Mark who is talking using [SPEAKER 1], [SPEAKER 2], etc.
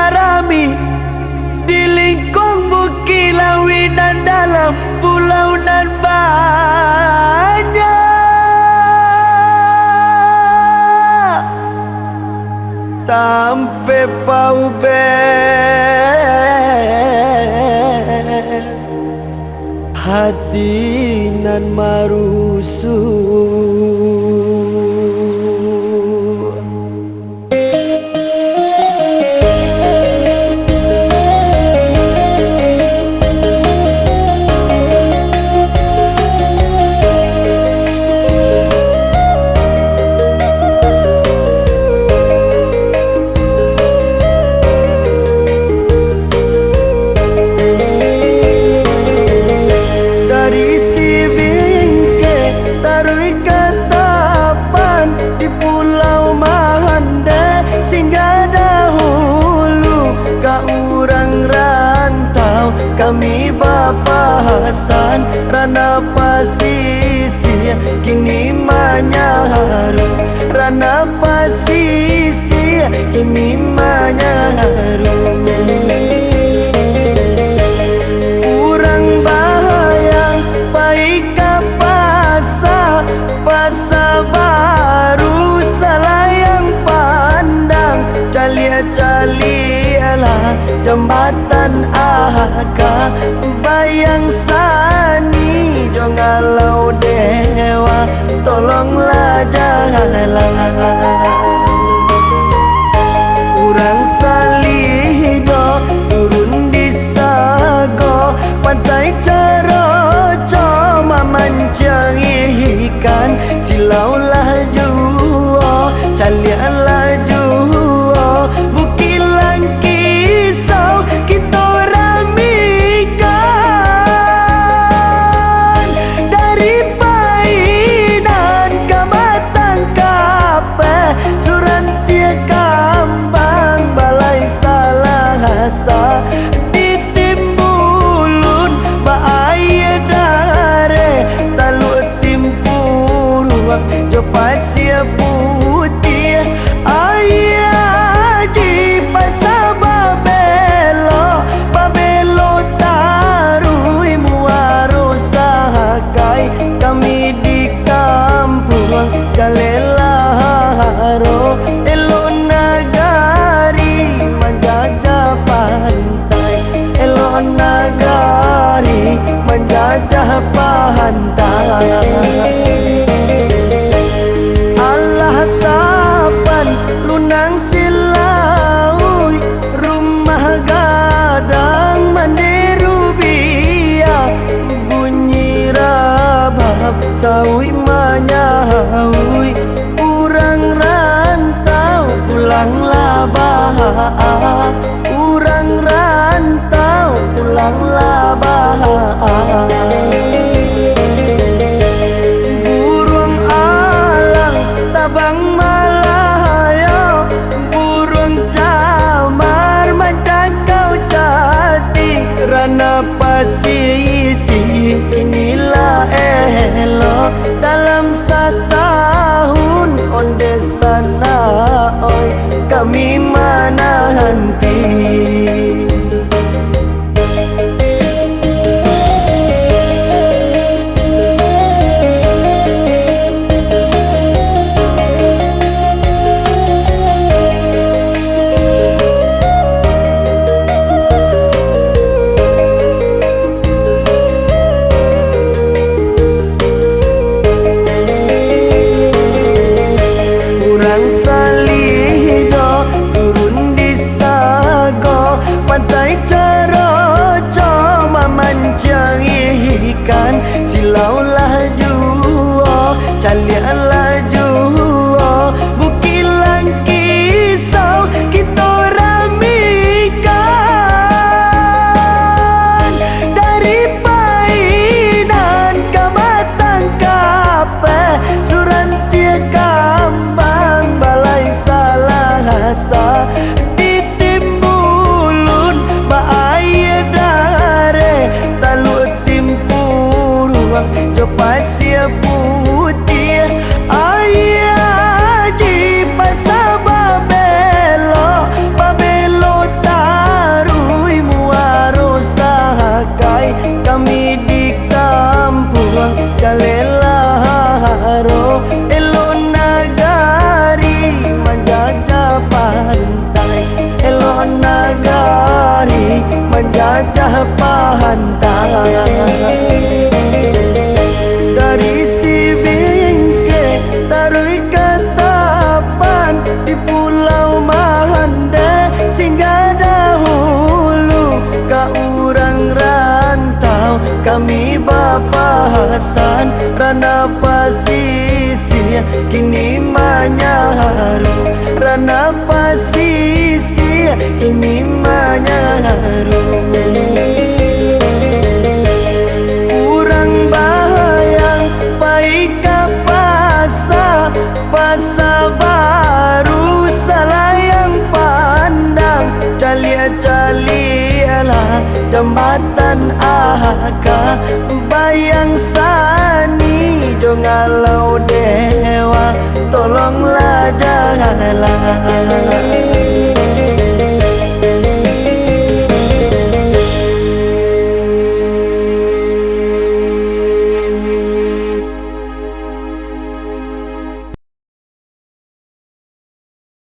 [SPEAKER 1] parami di lingkung bukit lawi dan dalam pulau nan banyak. Tampe paube hati nan marusuh. Kami bapa Hasan rana pasisi kini manyaharu rana pasisi kini manyaharu. Urang bahayang paika pasa baru salayang pandang calia-calialah jembatan Aka bayang sani jongalau dewa tolonglah janganlah urang salido turun di sago pantai Caroco mamancang ikan silaulah juo calialah juo bukilang kisau kita ditimbulun bahaya dare taluk timpur jo pasir putih ayah di pasar babelo tarui muaro sahakai kami di kampung Galelaharo elok nagari menjajah pantai elok nagari menjajah pantai. Allah tapan lunang silaui rumah gadang mandiru biak bunyi rabab sawi manyahui urang rantau pulanglah bah urang rantau pulanglah bah. Burung alang tabang malayo burung camar madakau jati rana pasisi inilah elo dalam setahun onde sana oi kami mana henti. Pantai Caroco mamancang ikan silaulah juo calialah juo bukilang kisau kita ramikan dari paidan ke batang kape surantia kambang balai pasan rana pasisi kini manyaru rana pasisi kini manyaru kurang bahayang paika pasa baru salah yang pandang calia-calialah jembatan aka bayang sani jongalau dewa tolonglah janganlah